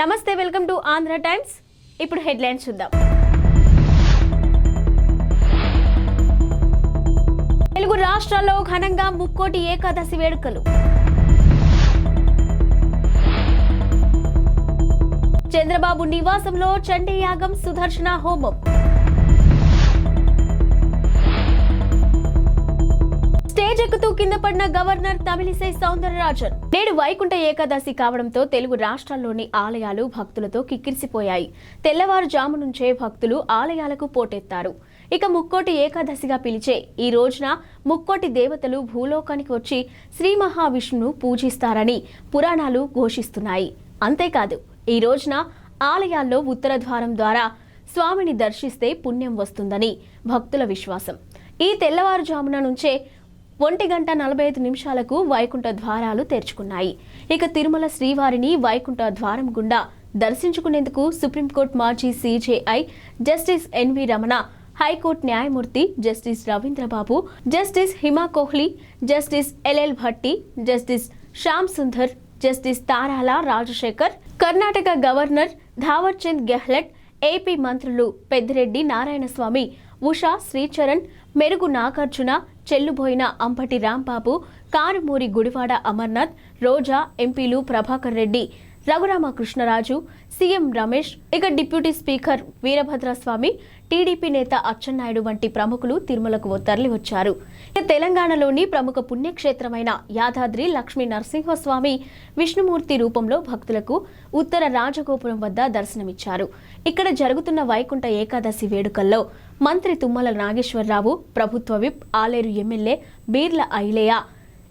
నమస్తే, welcome to Andhra times. ఇప్పుడు headlines చూద్దాం. తెలుగు రాష్ట్రాల్లో ఘనంగా ముక్కోటి ఏకాదశి వేడుకలు. చంద్రబాబు నివాసంలో చండీ యాగం, సుదర్శన హోమం. స్టేజ్ ఎక్కుతూ కింద పడిన గవర్నర్ తమిళిసై సౌందరరాజన్. నేడు వైకుంఠ ఏకాదశి కావడంతో తెలుగు రాష్ట్రాల్లోని ఆలయాలు భక్తులతో కిక్కిరిసిపోయాయి. తెల్లవారుజాము నుంచే భక్తులు ఆలయాలకు పోటెత్తారు. ఇక ముక్కోటి ఏకాదశిగా పిలిచే ఈ రోజున ముక్కోటి దేవతలు భూలోకానికి వచ్చి శ్రీ మహావిష్ణువును పూజిస్తారని పురాణాలు ఘోషిస్తున్నాయి. అంతేకాదు, ఈ రోజున ఆలయాల్లో ఉత్తర ద్వారం ద్వారా స్వామిని దర్శిస్తే పుణ్యం వస్తుందని భక్తుల విశ్వాసం. ఈ తెల్లవారుజామున నుంచే 1:45 వైకుంఠ ద్వారాలు తెరుచుకున్నాయి. ఇక తిరుమల శ్రీవారిని వైకుంఠ ద్వారం గుండా దర్శించుకునేందుకు సుప్రీంకోర్టు మాజీ CJI justice NV Ramana, high court న్యాయమూర్తి justice Ravindrababu, justice Hima Kohli, justice LL Bhatti, justice Shyam Sundar, justice Tarala Rajasekhar, Karnataka governor Thawar Chand Gehlot, AP మంత్రులు పెద్దిరెడ్డి నారాయణస్వామి, ఉషా శ్రీచరణ్, మెరుగు నాగార్జున, చెల్లుబోయిన అంబటి రాంబాబు, కారుమూరి గుడివాడ అమర్నాథ్, రోజా, ఎంపీలు ప్రభాకర్ రెడ్డి, రఘురామకృష్ణరాజు, సీఎం రమేష్, ఇక డిప్యూటీ స్పీకర్ వీరభద్రస్వామి, టీడీపీ నేత అచ్చెన్నాయుడు వంటి ప్రముఖులు తిరుమలకు తరలివచ్చారు. తెలంగాణలోని ప్రముఖ పుణ్యక్షేత్రమైన యాదాద్రి లక్ష్మీ నరసింహస్వామి విష్ణుమూర్తి రూపంలో భక్తులకు ఉత్తర రాజగోపురం వద్ద దర్శనమిచ్చారు. ఇక్కడ జరుగుతున్న వైకుంఠ ఏకాదశి వేడుకల్లో మంత్రి తుమ్మల నాగేశ్వరరావు, ప్రభుత్వ విప్ ఆలేరు ఎమ్మెల్యే బీర్ల ఐలేయ,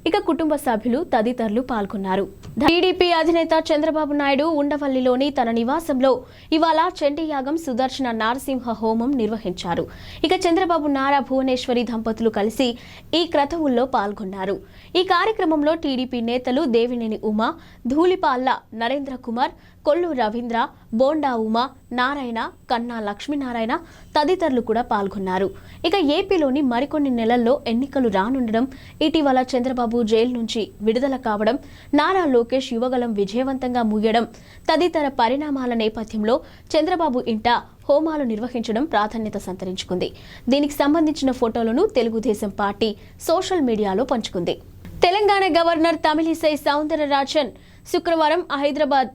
ఇక కుటుంబ సభ్యులు తదితరులు పాల్గొన్నారు. టీడీపీ అధినేత చంద్రబాబు నాయుడు ఉండవల్లిలోని తన నివాసంలో ఇవాళ చండీ యాగం, సుదర్శన నారసింహ హోమం నిర్వహించారు. ఇక చంద్రబాబు నారా భువనేశ్వరి దంపతులు కలిసి ఈ క్రతువుల్లో పాల్గొన్నారు. ఈ కార్యక్రమంలో టీడీపీ నేతలు దేవినేని ఉమా, ధూళిపాళ్ల నరేంద్ర కుమార్, కొల్లు రవీంద్ర, బోండా ఉమా, నారాయణ, కన్నా లక్ష్మీనారాయణ తదితరులు కూడా పాల్గొన్నారు. ఇక ఏపీలోని మరికొన్ని నెలల్లో ఎన్నికలు రానుండడం, ఇటీవల చంద్రబాబు జైలు నుంచి విడుదల కావడం, నారా లోకేష్ యువగలం విజయవంతంగా ముగియడం తదితర పరిణామాల నేపథ్యంలో చంద్రబాబు ఇంట హోమాలు నిర్వహించడం ప్రాధాన్యత సంతరించుకుంది. దీనికి సంబంధించిన ఫోటోలను తెలుగుదేశం పార్టీ సోషల్ మీడియాలో పంచుకుంది. తెలంగాణ గవర్నర్ తమిళిసై సౌందరరాజన్ శుక్రవారం హైదరాబాద్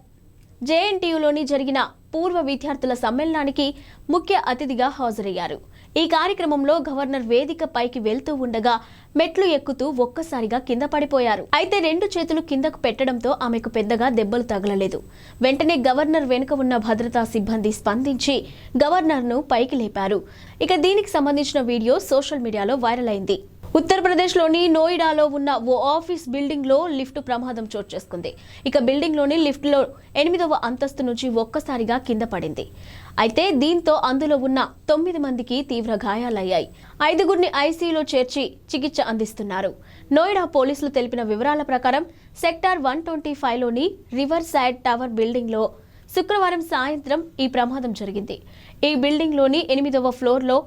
జేఎన్టీయూలోని జరిగిన పూర్వ విద్యార్థుల సమ్మేళనానికి ముఖ్య అతిథిగా హాజరయ్యారు. ఈ కార్యక్రమంలో గవర్నర్ వేదిక పైకి వెళ్తూ ఉండగా మెట్లు ఎక్కుతూ ఒక్కసారిగా కింద పడిపోయారు. అయితే 2 చేతులు కిందకు పెట్టడంతో ఆమెకు పెద్దగా దెబ్బలు తగలలేదు. వెంటనే గవర్నర్ వెనుక ఉన్న భద్రతా సిబ్బంది స్పందించి గవర్నర్ను పైకి లేపారు. ఇక దీనికి సంబంధించిన వీడియో సోషల్ మీడియాలో వైరల్ అయింది. ఉత్తరప్రదేశ్లోని నోయిడాలో ఉన్న ఓ ఆఫీస్ బిల్డింగ్లో లిఫ్ట్ ప్రమాదం చోటు చేసుకుంది. ఇక బిల్డింగ్లోని లిఫ్ట్లో 8వ అంతస్తు నుంచి ఒక్కసారిగా కింద పడింది. అయితే దీంతో అందులో ఉన్న 9 మందికి తీవ్ర గాయాలయ్యాయి. 5గురిని ఐసీయూలో చేర్చి చికిత్స అందిస్తున్నారు. నోయిడా పోలీసులు తెలిపిన వివరాల ప్రకారం సెక్టార్ 125లోని రివర్ సైడ్ టవర్ బిల్డింగ్లో శుక్రవారం సాయంత్రం ఈ ప్రమాదం జరిగింది. ఈ బిల్డింగ్లోని 8వ ఫ్లోర్లో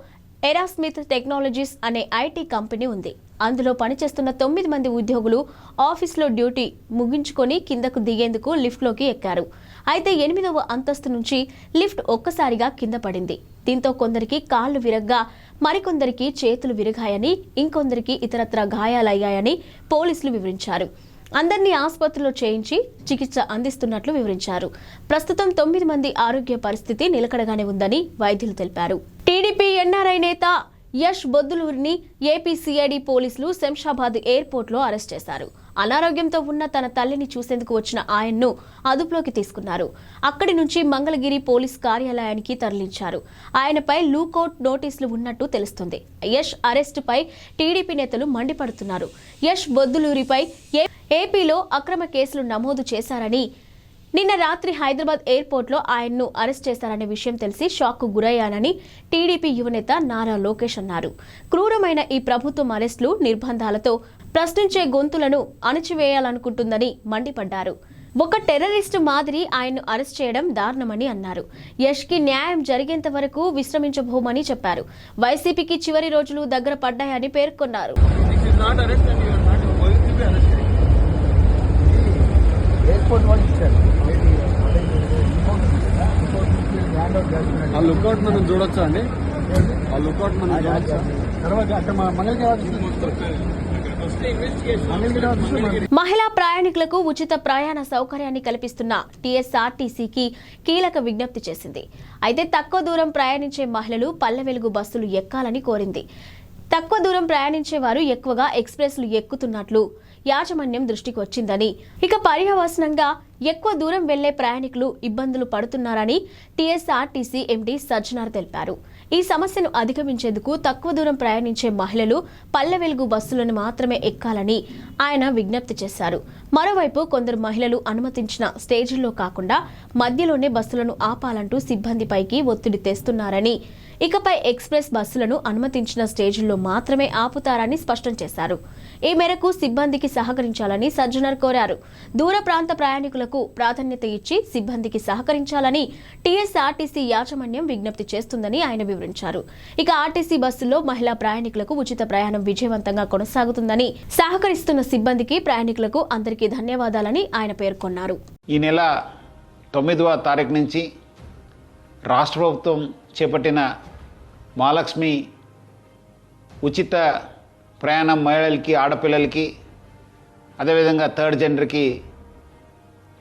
ఎరాస్మిత్ టెక్నాలజీస్ అనే ఐటీ కంపెనీ ఉంది. అందులో పనిచేస్తున్న 9 మంది ఉద్యోగులు ఆఫీస్లో డ్యూటీ ముగించుకొని కిందకు దిగేందుకు లిఫ్ట్లోకి ఎక్కారు. అయితే 8వ అంతస్తు నుంచి లిఫ్ట్ ఒక్కసారిగా కింద పడింది. దీంతో కొందరికి కాళ్లు విరగ్గా, మరికొందరికి చేతులు విరిగాయని, ఇంకొందరికి ఇతరత్ర గాయాలయ్యాయని పోలీసులు వివరించారు. అందరినీ ఆసుపత్రిలో చేయించి చికిత్స అందిస్తున్నట్లు వివరించారు. ప్రస్తుతం 9 మంది ఆరోగ్య పరిస్థితి నిలకడగానే ఉందని వైద్యులు తెలిపారు. టీడీపీ ఎన్ఆర్ఐ నేత యష్ బొద్దులూరిని ఏపీ సిఐడి పోలీసులు శంషాబాద్ ఎయిర్పోర్ట్లో అరెస్ట్ చేశారు. అనారోగ్యంతో ఉన్న తన తల్లిని చూసేందుకు వచ్చిన ఆయన్ను అదుపులోకి తీసుకున్నారు. అక్కడి నుంచి మంగళగిరి పోలీస్ కార్యాలయానికి తరలించారు. ఆయనపై లూకౌట్ నోటీసులు ఉన్నట్టు తెలుస్తుంది. యష్ అరెస్టుపై టీడీపీ నేతలు మండిపడుతున్నారు. యష్ బొద్దులూరిపై ఏపీలో అక్రమ కేసులు నమోదు చేశారని, నిన్న రాత్రి హైదరాబాద్ ఎయిర్పోర్ట్లో ఆయన్ను అరెస్ట్ చేశారనే విషయం తెలిసి షాక్కు గురయ్యానని టీడీపీ యువనేత నారా లోకేష్ అన్నారు. క్రూరమైన ఈ ప్రభుత్వం అరెస్టులు, నిర్బంధాలతో ప్రశ్నించే గొంతులను అణచివేయాలనుకుంటుందని మండిపడ్డారు. ఒక టెర్రరిస్టు మాదిరి ఆయన్ను అరెస్ట్ చేయడం దారుణమని అన్నారు. యష్కి న్యాయం జరిగేంత వరకు విశ్రమించబోమని చెప్పారు. వైసీపీకి చివరి రోజులు దగ్గర పడ్డాయని పేర్కొన్నారు. ఎయిర్పోర్ట్ వాళ్ళు ఇచ్చారు. ఆ లుక్అవుట్ మనం చూడొచ్చా అండి? ఆ లుక్అవుట్ మనం చూడొచ్చా? మహిళా ప్రయాణికులకు ఉచిత ప్రయాణ సౌకర్యాన్ని కల్పిస్తున్న టీఎస్ఆర్టీసీకి కీలక విజ్ఞప్తి చేసింది. అయితే తక్కువ దూరం ప్రయాణించే మహిళలు పల్లె వెలుగు బస్సులు ఎక్కాలని కోరింది. తక్కువ దూరం ప్రయాణించే వారు ఎక్కువగా ఎక్స్ప్రెస్లు ఎక్కుతున్నట్లు యాజమాన్యం దృష్టికి వచ్చిందని, ఇక పర్యవసనంగా ఎక్కువ దూరం వెళ్లే ప్రయాణికులు ఇబ్బందులు పడుతున్నారని టీఎస్ఆర్టీసీ ఎండీ సజ్జనార్ తెలిపారు. ఈ సమస్యను అధిగమించేందుకు తక్కువ దూరం ప్రయాణించే మహిళలు పల్లె వెలుగు బస్సులను మాత్రమే ఎక్కాలని ఆయన విజ్ఞప్తి చేశారు. మరోవైపు కొందరు మహిళలు అనుమతించిన స్టేజీల్లో కాకుండా మధ్యలోనే బస్సులను ఆపాలంటూ సిబ్బందిపైకి ఒత్తిడి తెస్తున్నారని, ఇకపై ఎక్స్ప్రెస్ బస్సులను అనుమతించిన స్టేజీల్లో మాత్రమే ఆపుతారని స్పష్టం చేశారు. ఈ మేరకు సిబ్బందికి సహకరించాలని సజ్జనార్ కోరారు. దూర ప్రాంత ప్రయాణికులకు ప్రాధాన్యత ఇచ్చి సిబ్బందికి సహకరించాలని టీఎస్ఆర్టీసీ యాజమాన్యం విజ్ఞప్తి చేస్తుందని ఆయన వివరించారు. ఇక ఆర్టీసీ బస్సుల్లో మహిళా ప్రయాణికులకు ఉచిత ప్రయాణం విజయవంతంగా కొనసాగుతుందని, సహకరిస్తున్న సిబ్బందికి ప్రయాణికులకు అందరికీ ధన్యవాదాలని ఆయన పేర్కొన్నారు. ఈ నెల 9వ తారీఖు నుంచి రాష్ట్ర ప్రభుత్వం చేపట్టిన మహాలక్ష్మి ఉచిత ప్రయాణం మహిళలకి, ఆడపిల్లలకి, అదేవిధంగా థర్డ్ జెండర్కి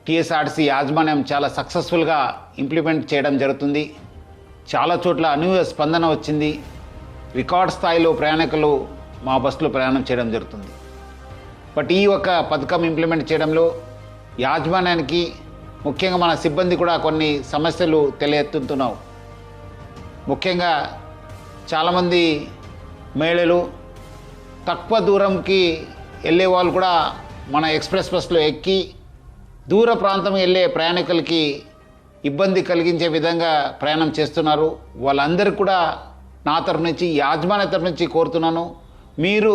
టీఎస్ఆర్టీసీ యాజమాన్యం చాలా సక్సెస్ఫుల్గా ఇంప్లిమెంట్ చేయడం జరుగుతుంది. చాలా చోట్ల అనూహ్య స్పందన వచ్చింది. రికార్డ్ స్థాయిలో ప్రయాణికులు మా బస్సులో ప్రయాణం చేయడం జరుగుతుంది. బట్ ఈ ఒక పథకం ఇంప్లిమెంట్ చేయడంలో యాజమాన్యానికి, ముఖ్యంగా మన సిబ్బంది కూడా కొన్ని సమస్యలు తెలియెత్తుతున్నావు. ముఖ్యంగా చాలామంది మహిళలు తక్కువ దూరంకి వెళ్ళే వాళ్ళు కూడా మన ఎక్స్ప్రెస్ బస్సులో ఎక్కి దూర ప్రాంతం వెళ్ళే ప్రయాణికులకి ఇబ్బంది కలిగించే విధంగా ప్రయాణం చేస్తున్నారు. వాళ్ళందరికీ కూడా నా తరఫు నుంచి, యాజమాన్య తరఫు నుంచి కోరుతున్నాను, మీరు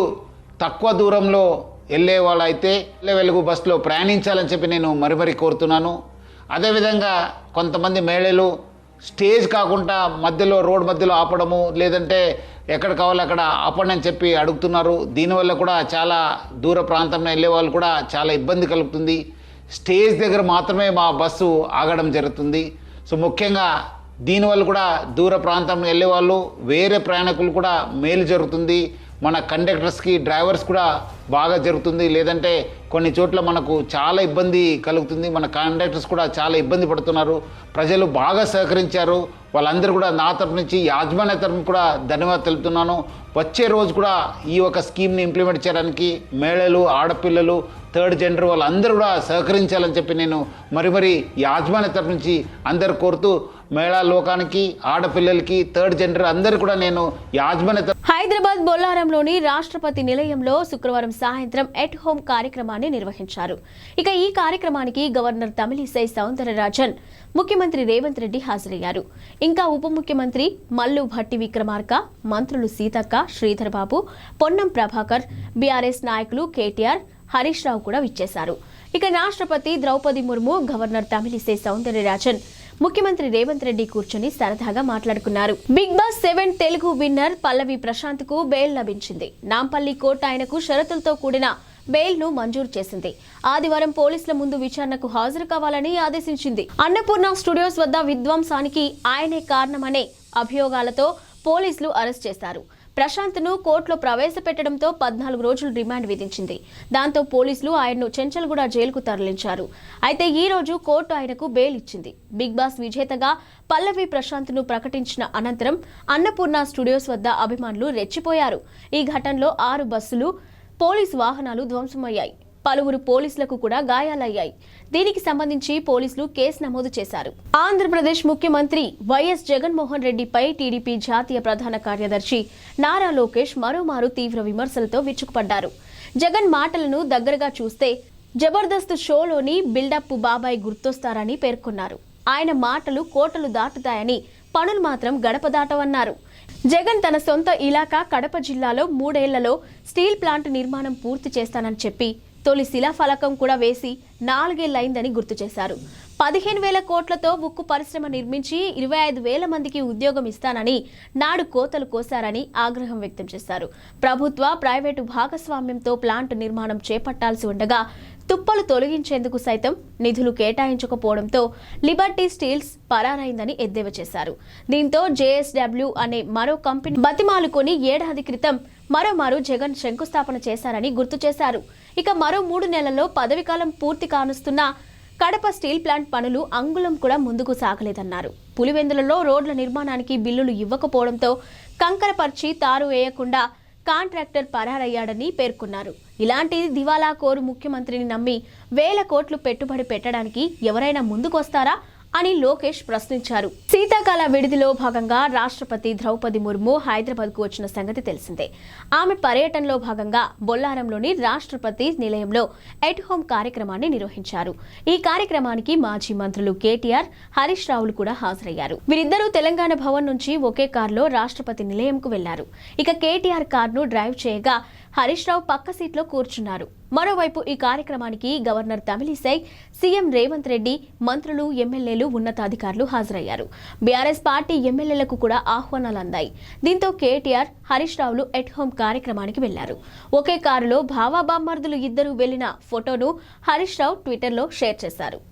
తక్కువ దూరంలో వెళ్ళే వాళ్ళైతే పల్లె వెలుగు బస్సులో ప్రయాణించాలని చెప్పి నేను మరీ కోరుతున్నాను. అదేవిధంగా కొంతమంది మహిళలు స్టేజ్ కాకుండా మధ్యలో, రోడ్ మధ్యలో ఆపడము, లేదంటే ఎక్కడ కావాలో అక్కడ ఆపండి అని చెప్పి అడుగుతున్నారు. దీనివల్ల కూడా చాలా దూర ప్రాంతంలో వెళ్ళే వాళ్ళు కూడా చాలా ఇబ్బంది కలుగుతుంది. స్టేజ్ దగ్గర మాత్రమే మా బస్సు ఆగడం జరుగుతుంది. సో ముఖ్యంగా దీనివల్ల కూడా దూర ప్రాంతం వెళ్ళే వాళ్ళు, వేరే ప్రయాణికులు కూడా మేలు జరుగుతుంది. మన కండక్టర్స్కి, డ్రైవర్స్ కూడా బాగా జరుగుతుంది. లేదంటే కొన్ని చోట్ల మనకు చాలా ఇబ్బంది కలుగుతుంది. మన కండక్టర్స్ కూడా చాలా ఇబ్బంది పడుతున్నారు. ప్రజలు బాగా సహకరించారు. వాళ్ళందరూ కూడా నా తరపు నుంచి, యాజమాన్య తరపు కూడా ధన్యవాదాలు తెలుపుతున్నాను. వచ్చే రోజు కూడా ఈ ఒక స్కీమ్ని ఇంప్లిమెంట్ చేయడానికి మహిళలు, ఆడపిల్లలు, థర్డ్ జెండర్ వాళ్ళందరూ కూడా సహకరించాలని చెప్పి నేను మరీ యాజమాన్య తరపు నుంచి అందరు కోరుతూ, మహిళా లోకానికి, ఆడపిల్లలకి, థర్డ్ జెండర్ అందరూ కూడా నేను యాజమాన్య. హైదరాబాద్ బొల్లారంలోని రాష్ట్రపతి నిలయంలో శుక్రవారం సాయంత్రం ఎట్ హోమ్ కార్యక్రమాన్ని నిర్వహించారు. ఇక ఈ కార్యక్రమానికి గవర్నర్ తమిళిసై సౌందరరాజన్, ముఖ్యమంత్రి రేవంత్ రెడ్డి హాజరయ్యారు. ఇంకా ఉప ముఖ్యమంత్రి మల్లు భట్టి విక్రమార్క, మంత్రులు సీతక్క, శ్రీధర్ బాబు, పొన్నం ప్రభాకర్, బీఆర్ఎస్ నాయకులు కేటీఆర్, హరీష్ రావు కూడా విచ్చేశారు. ఇక రాష్ట్రపతి ద్రౌపది ముర్ము, గవర్నర్ తమిళిసై సౌందరరాజన్, ముఖ్యమంత్రి రేవంత్ రెడ్డి కూర్చొని సరదాగా మాట్లాడుకున్నారు. బిగ్ బాస్ 7 తెలుగు విన్నర్ పల్లవి ప్రశాంత్ కు బెయిల్ లభించింది. నాంపల్లి కోర్టు ఆయనకు షరతులతో కూడిన బెయిల్ ను మంజూరు చేసింది. ఆదివారం పోలీసుల ముందు విచారణకు హాజరు కావాలని ఆదేశించింది. అన్నపూర్ణ స్టూడియోస్ వద్ద విధ్వంసానికి ఆయనే కారణమనే అభియోగాలతో పోలీసులు అరెస్ట్ చేశారు. ప్రశాంత్ను కోర్టులో ప్రవేశపెట్టడంతో 14 రోజులు రిమాండ్ విధించింది. దాంతో పోలీసులు ఆయన్ను చెంచల్గూడ జైలుకు తరలించారు. అయితే ఈ రోజు కోర్టు ఆయనకు బెయిల్ ఇచ్చింది. బిగ్ బాస్ విజేతగా పల్లవి ప్రశాంత్ను ప్రకటించిన అనంతరం అన్నపూర్ణ స్టూడియోస్ వద్ద అభిమానులు రెచ్చిపోయారు. ఈ ఘటనలో 6 బస్సులు, పోలీసు వాహనాలు ధ్వంసమయ్యాయి. పలువురు పోలీసులకు కూడా గాయాలయ్యాయి. దీనికి సంబంధించి పోలీసులు కేసు నమోదు చేశారు. ఆంధ్రప్రదేశ్ ముఖ్యమంత్రి వైఎస్ జగన్మోహన్ రెడ్డిపై టీడీపీ జాతీయ ప్రధాన కార్యదర్శి నారా లోకేష్ మరోమారు తీవ్ర విమర్శలతో విరుచుకుపడ్డారు. జగన్ మాటలను దగ్గరగా చూస్తే జబర్దస్త్ షోలోని బిల్డప్ బాబాయ్ గుర్తొస్తారని పేర్కొన్నారు. ఆయన మాటలు కోటలు దాటుతాయని, పనులు మాత్రం గడప దాటవన్నారు. జగన్ తన సొంత ఇలాకా కడప జిల్లాలో 3 ఏళ్లలో స్టీల్ ప్లాంట్ నిర్మాణం పూర్తి చేస్తానని చెప్పి తొలి శిలాఫలకం కూడా వేసి 4 ఏళ్లైందని గుర్తు చేశారు. 15,000 కోట్లతో ఉక్కు పరిశ్రమ నిర్మించి 25,000 మందికి ఉద్యోగం ఇస్తానని నాడు కోతలు కోశారని ఆగ్రహం వ్యక్తం చేశారు. ప్రభుత్వ, ప్రైవేటు భాగస్వామ్యంతో ప్లాంట్ నిర్మాణం చేపట్టాల్సి ఉండగా తుప్పలు తొలగించేందుకు సైతం నిధులు కేటాయించకపోవడంతో లిబర్టీ స్టీల్స్ పరారైందని ఎద్దేవా చేశారు. దీంతో జేఎస్డబ్ల్యూ అనే మరో కంపెనీ బతిమాలుకొని ఏడాది క్రితం మరోమారు జగన్ శంకుస్థాపన చేశారని గుర్తు చేశారు. ఇక మరో 3 నెలల్లో పదవీకాలం పూర్తి కానుస్తున్న కడప స్టీల్ ప్లాంట్ పనులు అంగుళం కూడా ముందుకు సాగలేదన్నారు. పులివెందులలో రోడ్ల నిర్మాణానికి బిల్లులు ఇవ్వకపోవడంతో కంకరపర్చి తారు వేయకుండా కాంట్రాక్టర్ పరారయ్యాడని పేర్కొన్నారు. ఇలాంటి దివాలా కోరు ముఖ్యమంత్రిని నమ్మి వేల కోట్లు పెట్టుబడి పెట్టడానికి ఎవరైనా ముందుకొస్తారా అని లోకేష్ ప్రశ్నించారు. శీతాకాల విడిదిలో భాగంగా రాష్ట్రపతి ద్రౌపది ముర్ము హైదరాబాద్కు వచ్చిన సంగతి తెలిసిందే. ఆమె పర్యటనలో భాగంగా బొల్లారంలోని రాష్ట్రపతి నిలయంలో ఎట్ హోమ్ కార్యక్రమాన్ని నిర్వహించారు. ఈ కార్యక్రమానికి మాజీ మంత్రులు కేటీఆర్, హరీష్ రావులు కూడా హాజరయ్యారు. వీరిద్దరూ తెలంగాణ భవన్ నుంచి ఒకే కారులో రాష్ట్రపతి నిలయంకు వెళ్లారు. ఇక కేటీఆర్ కారును డ్రైవ్ చేయగా హరీష్ రావు పక్క సీట్లో కూర్చున్నారు. మరోవైపు ఈ కార్యక్రమానికి గవర్నర్ తమిళిసై, సీఎం రేవంత్ రెడ్డి, మంత్రులు, ఎమ్మెల్యేలు, ఉన్నతాధికారులు హాజరయ్యారు. బీఆర్ఎస్ పార్టీ ఎమ్మెల్యేలకు కూడా ఆహ్వానాలు అందాయి. దీంతో కేటీఆర్, హరీష్ రావులు ఎట్ హోమ్ కార్యక్రమానికి వెళ్లారు. ఒకే కారులో బామర్దులు ఇద్దరు వెళ్లిన ఫోటోను హరీష్ రావు ట్విట్టర్లో షేర్ చేశారు.